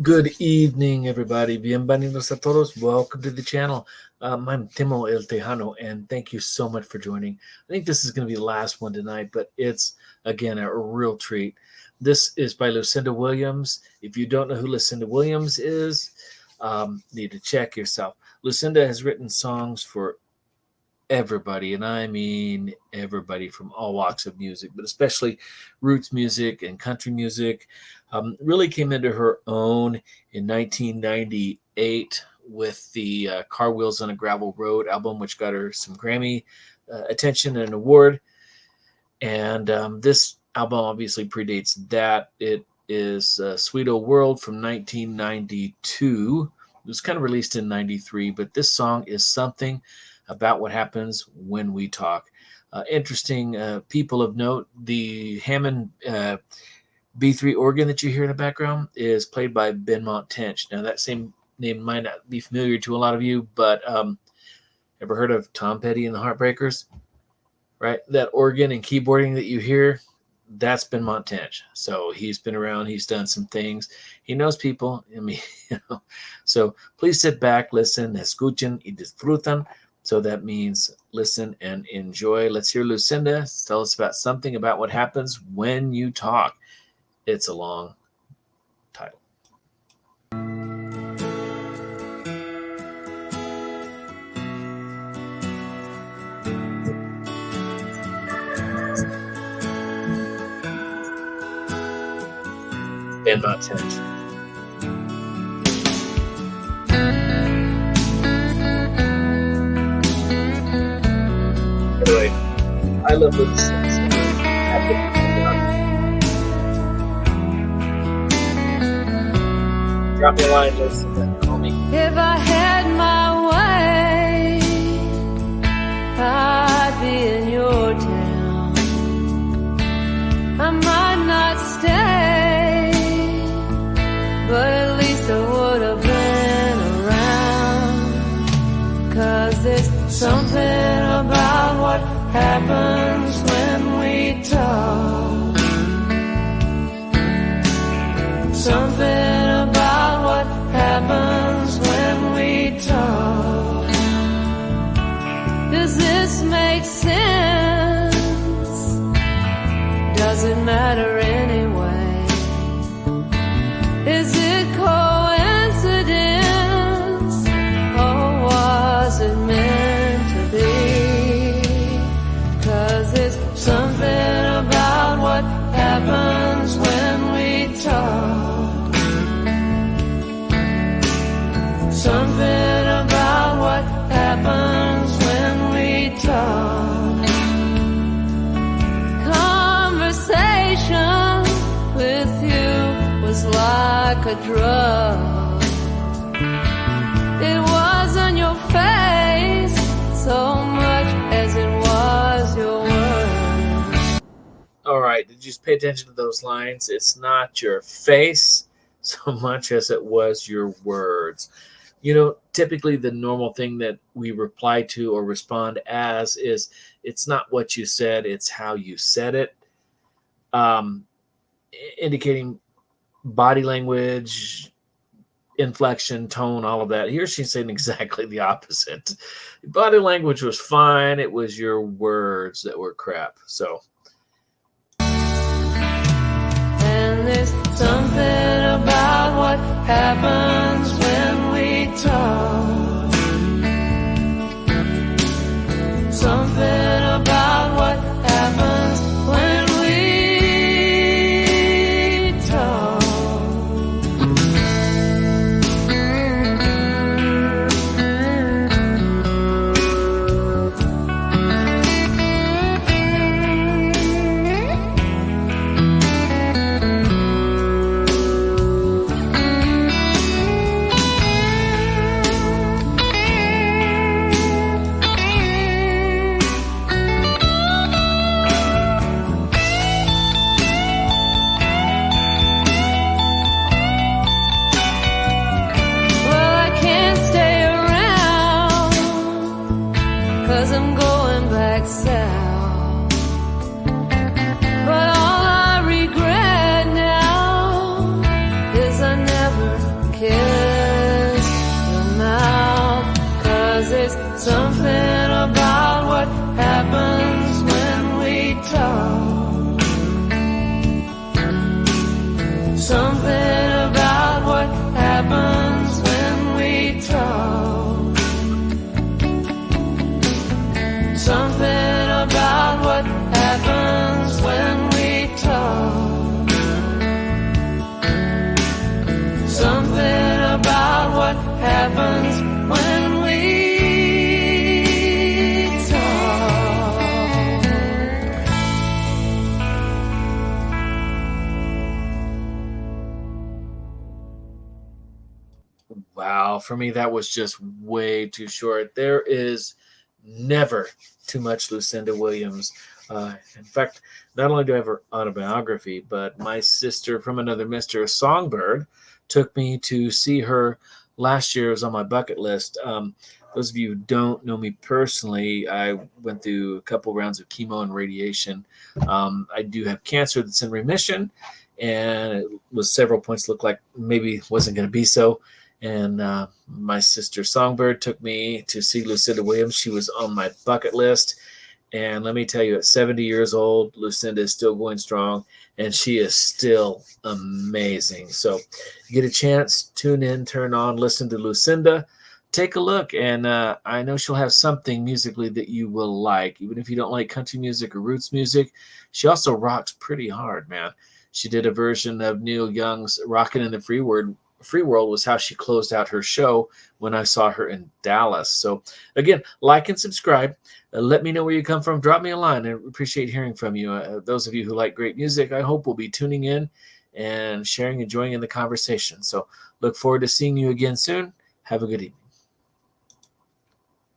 Good evening, everybody. Bienvenidos a todos. Welcome to the channel. I'm Timo El Tejano, and thank you so much for joining. I think this is going to be the last one tonight, but it's, again, a real treat. This is by Lucinda Williams. If you don't know who Lucinda Williams is, need to check yourself. Lucinda has written songs for everybody, and I mean everybody from all walks of music, but especially roots music and country music. Really came into her own in 1998 with the Car Wheels on a Gravel Road album, which got her some Grammy attention and an award. And this album obviously predates that. It is Sweet Old World from 1992. It was kind of released in 93, but this song is something about what happens when we talk. Interesting people of note, the Hammond B3 organ that you hear in the background is played by Benmont Tench. Now, that same name might not be familiar to a lot of you, but ever heard of Tom Petty and the Heartbreakers? Right? That organ and keyboarding that you hear, that's Benmont Tench. So he's been around. He's done some things. He knows people. I mean, So please sit back, listen, escuchen y disfrutan. So that means listen and enjoy. Let's hear Lucinda tell us about something about what happens when you talk. It's a long title. And not Tench. Anyway, I love this. Drop me a line, listen, call me. If I had my way, I'd be in your town. I might not stay, but at least I would have been around. 'Cause there's something about what happens when we talk. Something about what happens when we talk. Does this make sense? Does it matter anyway? Is it coincidence? Or was it meant to be? 'Cause there's something about what happens when we talk. Something about what happens when we talk. Conversation with you was like a drug. It wasn't your face so much as it was your words. All right, did you just pay attention to those lines? It's not your face so much as it was your words. You know, typically the normal thing that we reply to or respond as is it's not what you said, it's how you said it, indicating body language, inflection, tone, all of that. Here she's saying exactly the opposite. Body language was fine. It was your words that were crap. So. And there's something about what happens when we talk. Something about what happens when we talk. But all I regret now is I never kiss your mouth, 'cause it's something about what happens when we talk. Something about what happens when we talk. Something about what happens when we talk. Something about what happens when we talk. Wow, for me, that was just way too short. There is never too much Lucinda Williams. In fact, not only do I have her autobiography, but my sister from another Mr. Songbird took me to see her last year. It was on my bucket list. Those of you who don't know me personally, I went through a couple rounds of chemo and radiation. I do have cancer that's in remission, and it was several points looked like maybe it wasn't going to be so. And my sister Songbird took me to see Lucinda Williams. She was on my bucket list. And let me tell you, at 70 years old, Lucinda is still going strong, and she is still amazing. So get a chance, tune in, turn on, listen to Lucinda. Take a look, and I know she'll have something musically that you will like. Even if you don't like country music or roots music, she also rocks pretty hard, man. She did a version of Neil Young's Rockin' in the Free World was how she closed out her show when I saw her in Dallas. So again, like and subscribe. Let me know where you come from. Drop me a line. I appreciate hearing from you. Those of you who like great music, I hope will be tuning in and sharing and joining in the conversation. So look forward to seeing you again soon. Have a good evening.